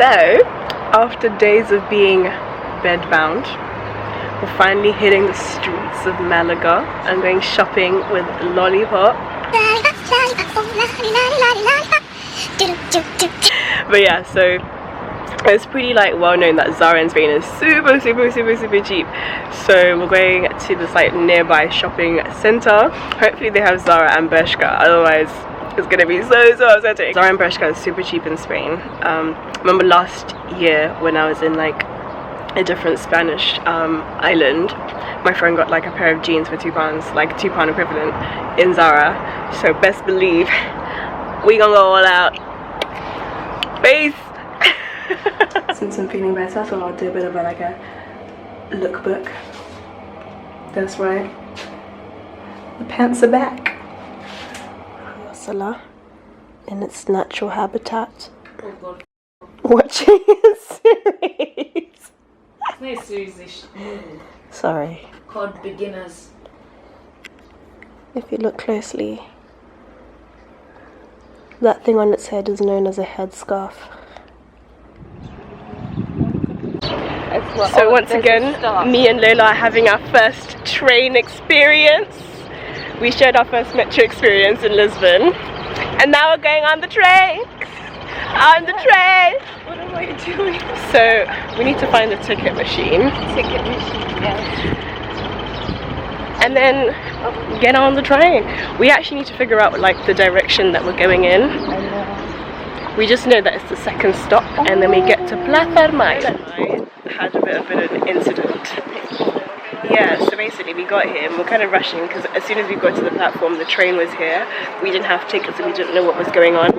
So, after days of being bedbound, we're finally hitting the streets of Malaga and going shopping with Lollipop. But yeah, so it's pretty like well known that Zara in Spain is super cheap. So we're going to this like nearby shopping center. Hopefully they have Zara and Bershka, otherwise it's gonna be so upsetting. Zara and Bershka is super cheap in Spain. Remember last year when I was in like a different Spanish island, my friend got like a pair of jeans for £2, like £2 equivalent in Zara. So best believe we gonna go all out. Peace. Since I'm feeling better, I thought I'll do a bit of a, like a lookbook. That's right, the pants are back. Salah in its natural habitat. Oh god. Watching a series. It's not a series, movie. Sorry. Called Beginners. If you look closely, that thing on its head is known as a headscarf. So once again, me and Lola are having our first train experience. We shared our first metro experience in Lisbon, and now we're going on the train. On the train. What am I doing? So we need to find the ticket machine. Ticket machine, yes. And then get on the train. We actually need to figure out like the direction that we're going in. I know. We just know that it's the second stop, and then we get to Plaza Mayo. I had a bit of an incident. Yeah, so basically we got here and we're kind of rushing because as soon as we got to the platform, the train was here. We didn't have tickets and we didn't know what was going on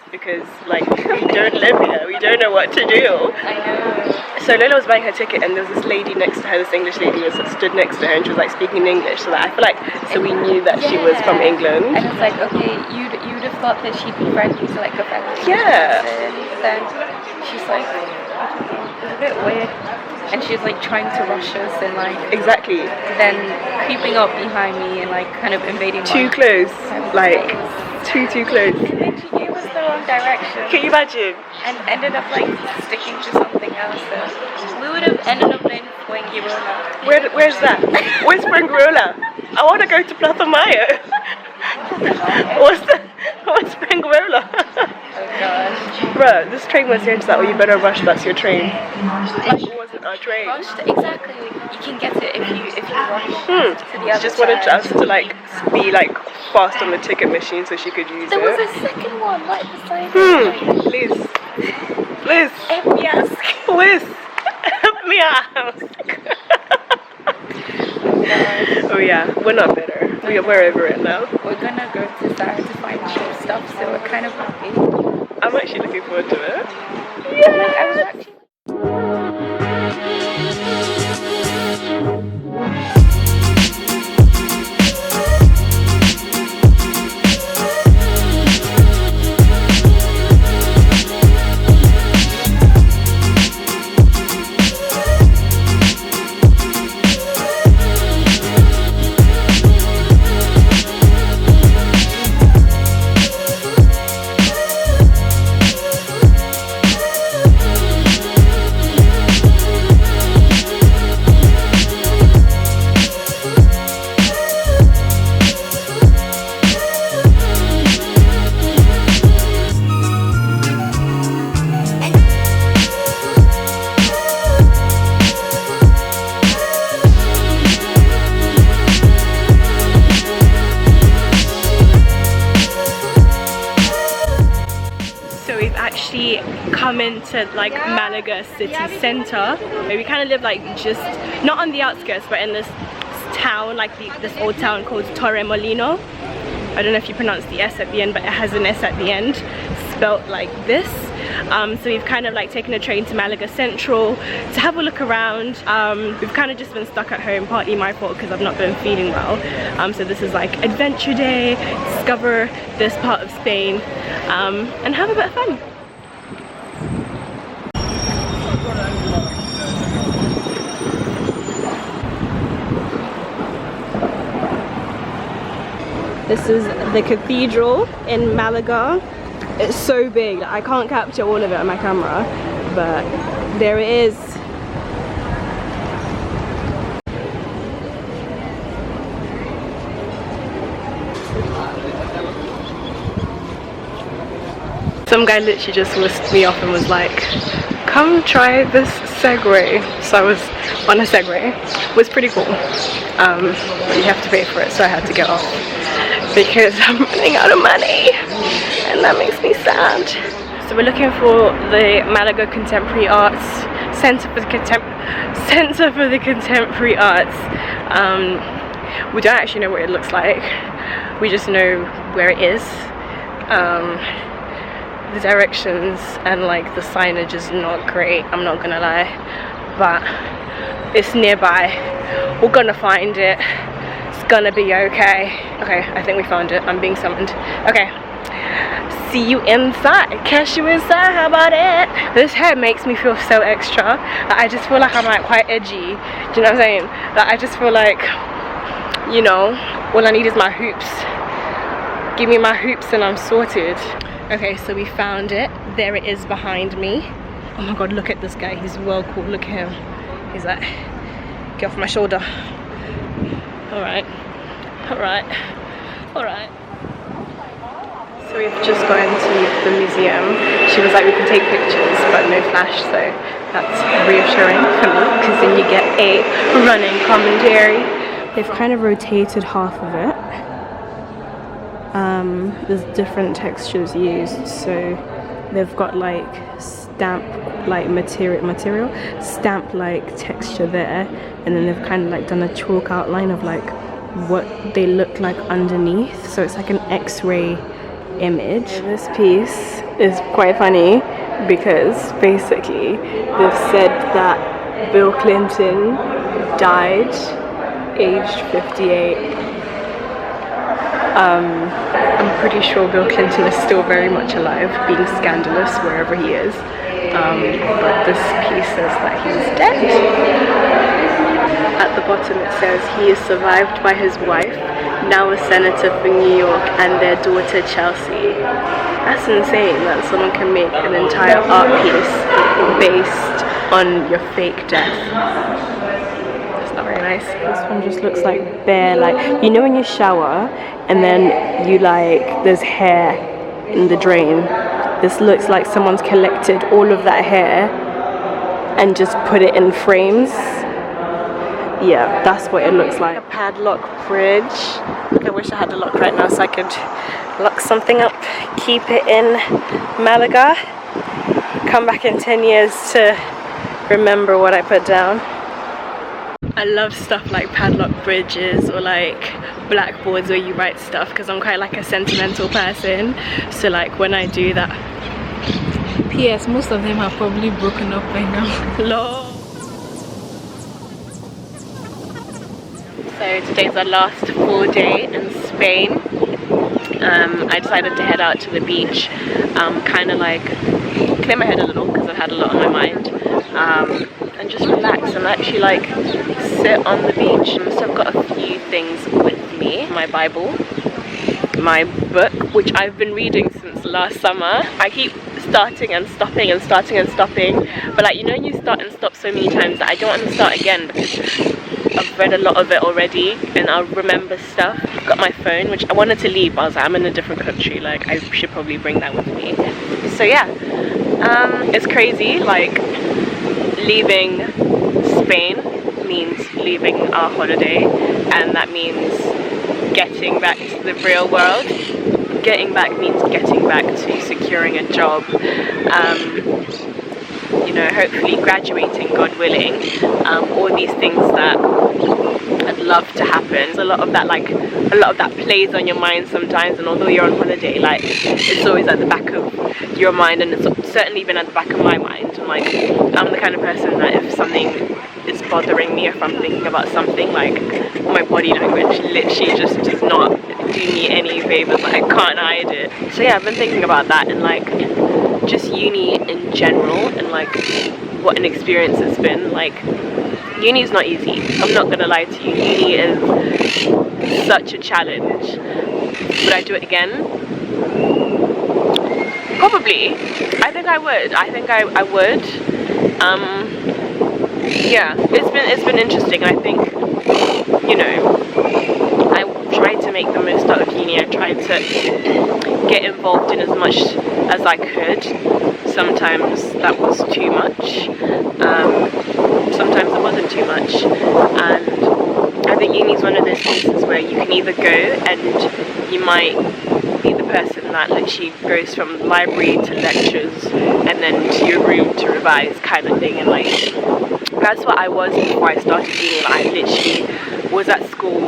because like we don't live here, we don't know what to do. I know. So Lola was buying her ticket and there was this lady next to her, this English lady was stood next to her, and she was like speaking in English, so that I feel like, so we knew that she was from England. And it's like, okay, you'd have thought that she'd be friendly to like a friendly Yeah. person. Then she's like, it's a bit weird. And she's like trying to rush us and like Exactly. then creeping up behind me and like kind of invading Too my close, private like space. too close. And then she gave us the wrong direction. Can you imagine? And ended up like sticking to something else. So we would have ended up in Fuengirola. Where's that? Where's Fuengirola? I want to go to Plaza Mayo. What's Fuengirola? Oh gosh. Bruh, this train was here, so you better rush, that's your train. Like, it wasn't our train. Rushed, exactly. You can get it if you rush to the other She just wanted side. us to like be like fast on the ticket machine so she could use There was it. a second one right beside it. Please. Please. Yes. Please. Help me out. Oh yeah, we're not bitter. We're over it now. We're gonna go to Zara to find cheap stuff, so we're kind of happy. I'm actually looking forward to it. Yeah, I was actually. Come into like Malaga city center. We kind of live like just not on the outskirts but in this town, like this old town called Torremolino. I don't know if you pronounce the S at the end, but it has an S at the end spelt like this. So we've kind of like taken a train to Malaga Central to have a look around. We've kind of just been stuck at home, partly my fault because I've not been feeling well. So this is like adventure day, discover this part of Spain and have a bit of fun. This is the cathedral in Malaga. It's so big, I can't capture all of it on my camera, but there it is. Some guy literally just whisked me off and was like, come try this Segway. So I was on a Segway. It was pretty cool. But you have to pay for it, so I had to get off because I'm running out of money and that makes me sad. So we're looking for the Malaga Contemporary Arts Centre for the Contemporary Arts. We don't actually know what it looks like. We just know where it is. The directions and like the signage is not great, I'm not gonna lie, but it's nearby. We're gonna find it. It's gonna be okay. Okay, I think we found it. I'm being summoned. Okay, see you inside. Catch you inside. How about it? This hair makes me feel so extra. Like, I just feel like I'm like quite edgy. Do you know what I'm saying? Like, I just feel like, you know, all I need is my hoops. Give me my hoops and I'm sorted. Okay, so we found it. There it is behind me. Oh my god, look at this guy. He's well cool. Look at him. He's like, get off my shoulder. Alright. Alright. Alright. So we've just gone to the museum. She was like, we can take pictures, but no flash. So that's reassuring for me, because then you get a running commentary. They've kind of rotated half of it. There's different textures used, so they've got like stamp like material stamp like texture there, and then they've kind of like done a chalk outline of like what they look like underneath, so it's like an x-ray image. This piece is quite funny because basically they've said that Bill Clinton died aged 58. I'm pretty sure Bill Clinton is still very much alive, being scandalous wherever he is. But this piece says that he's dead. At the bottom it says he is survived by his wife, now a senator for New York, and their daughter Chelsea. That's insane that someone can make an entire art piece based on your fake death. Not very nice. This one just looks like bare, like, you know when you shower and then you like, there's hair in the drain. This looks like someone's collected all of that hair and just put it in frames. Yeah, that's what it looks like. A padlock bridge. I wish I had a lock right now so I could lock something up, keep it in Malaga, come back in 10 years to remember what I put down. I love stuff like padlock bridges or like blackboards where you write stuff, because I'm quite like a sentimental person, so like when I do that. P.S. most of them are probably broken up by now. Lol. So today's our last full day in Spain. I decided to head out to the beach, kind of like clear my head a little because I've had a lot on my mind, and just relax and actually like sit on the beach. So I've got a few things with me. My Bible, my book, which I've been reading since last summer. I keep starting and stopping and starting and stopping, but like, you know, you start and stop so many times that I don't want to start again because I've read a lot of it already and I'll remember stuff. I've got my phone, which I wanted to leave, but I was like, I'm in a different country, like I should probably bring that with me. So yeah, it's crazy, like leaving Spain means leaving our holiday, and that means getting back to the real world. Getting back means getting back to securing a job, you know, hopefully graduating, God willing, all these things that I'd love to happen. So a lot of that plays on your mind sometimes, and although you're on holiday, like it's always at the back of your mind, and it's certainly been at the back of my mind. And like, I'm the kind of person that if something is bothering me, if I'm thinking about something, like my body language literally just does not do me any favors. Like I can't hide it. So yeah, I've been thinking about that, and like just uni in general, and like what an experience it's been. Like uni is not easy, I'm not gonna lie to you. Uni is such a challenge. Would I do it again? Probably. I think I would. I would. Yeah, it's been interesting. I think, you know, I tried to make the most out of uni. I tried to get involved in as much as I could. Sometimes that was too much. Sometimes it wasn't too much. And I think uni is one of those places where you can either go and you might be the person that literally goes from library to lectures and then to your room to revise kind of thing, and like that's what I was before I started uni. Like, I literally was at school,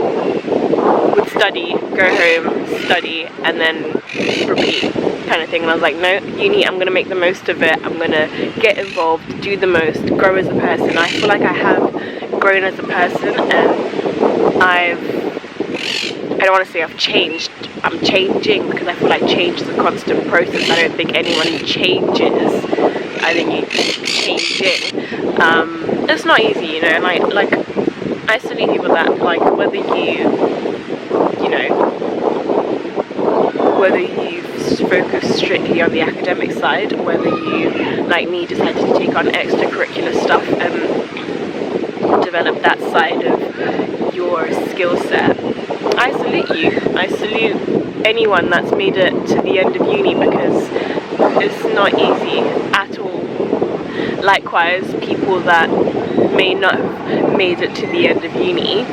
would study, go home, study, and then repeat kind of thing. And I was like, no, uni, I'm gonna make the most of it. I'm gonna get involved, do the most, grow as a person. I feel like I have grown as a person, and I don't want to say I've changed. I'm changing, because I feel like change is a constant process. I don't think anyone changes. I think you keep changing. It's not easy, you know. And like I salute people that, like, whether you focus strictly on the academic side, or whether you, like me, decided to take on extracurricular stuff and develop that side of your skill set. I salute you. I salute anyone that's made it to the end of uni, because it's not easy at all. Likewise, people that may not have made it to the end of uni,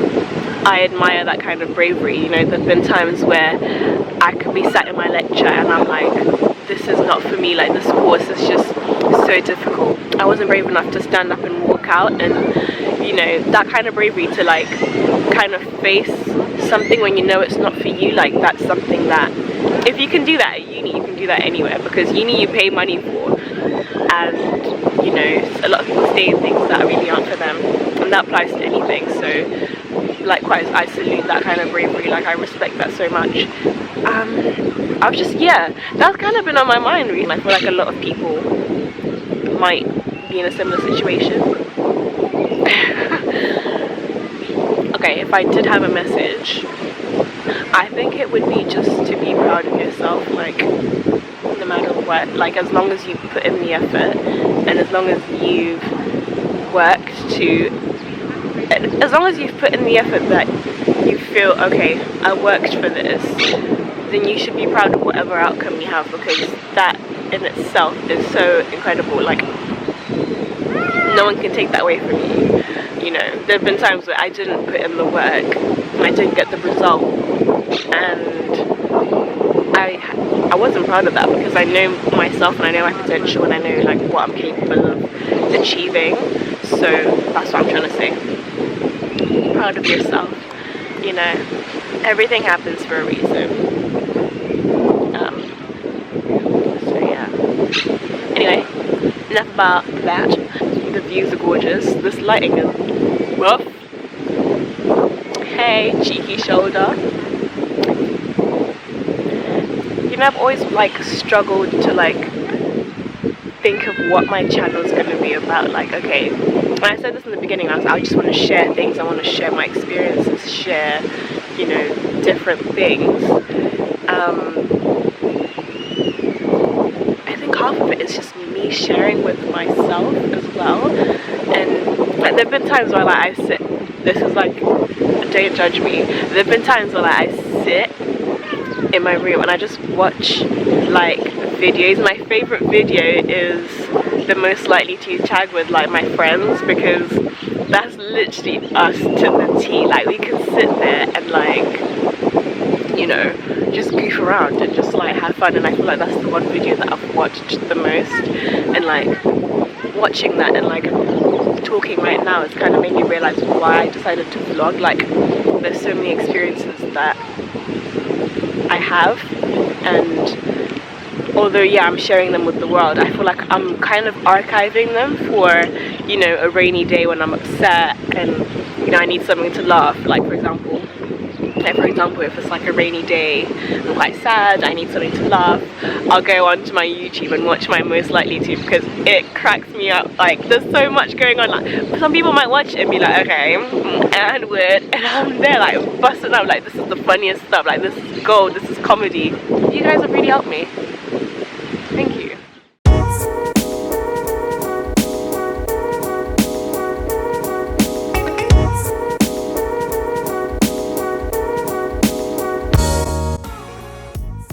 I admire that kind of bravery. You know, there've been times where I could be sat in my lecture and I'm like, this is not for me, like this course is just so difficult. I wasn't brave enough to stand up and walk out, and you know, that kind of bravery to like kind of face something when you know it's not for you, like that's something that if you can do that at uni, you can do that anywhere, because uni you pay money for, and you know, a lot of people stay in things that really aren't for them, and that applies to anything. So likewise, I salute that kind of bravery. Like, I respect that so much. I was just, yeah, that's kind of been on my mind really. I feel like a lot of people might be in a similar situation. Okay, if I did have a message, I think it would be just to be proud of yourself, like, no matter what. Like, as long as you put in the effort, and as long as you've worked to, as long as you've put in the effort that you feel, okay, I worked for this, then you should be proud of whatever outcome you have, because that in itself is so incredible. Like, no one can take that away from you. You know, there have been times where I didn't put in the work, and I didn't get the result, and I wasn't proud of that, because I know myself and I know my potential and I know like what I'm capable of achieving. So that's what I'm trying to say. Proud of yourself. You know, everything happens for a reason. So yeah. Anyway, enough about that. The views are gorgeous. This lighting is rough. Hey, cheeky shoulder. You know, I've always like struggled to like think of what my channel is going to be about. Like, okay, when I said this in the beginning, I just want to share things. I want to share my experiences, share, you know, different things. I think half of it is just me sharing with myself as well. And like, there have been times where like I sit, this is like, don't judge me, there have been times where like I sit in my room and I just watch like videos. My favorite video is the most likely to tag with like my friends, because that's literally us to the T. Like, we can sit there and like, you know, just goof around and just like have fun. And I feel like that's the one video that I've watched the most, and like watching that and like talking right now has kind of made me realize why I decided to vlog. Like, there's so many experiences that I have, and although yeah, I'm sharing them with the world, I feel like I'm kind of archiving them for, you know, a rainy day when I'm upset and, you know, I need something to laugh. Like, for example, if it's like a rainy day, I'm quite sad, I need something to laugh, I'll go onto my YouTube and watch my most likely to, because it cracks me up. Like, there's so much going on. Like, some people might watch it and be like, okay, and weird, and I'm there like busting up, like, this is the funniest stuff, like, this is gold, this is comedy. You guys have really helped me. Thank you.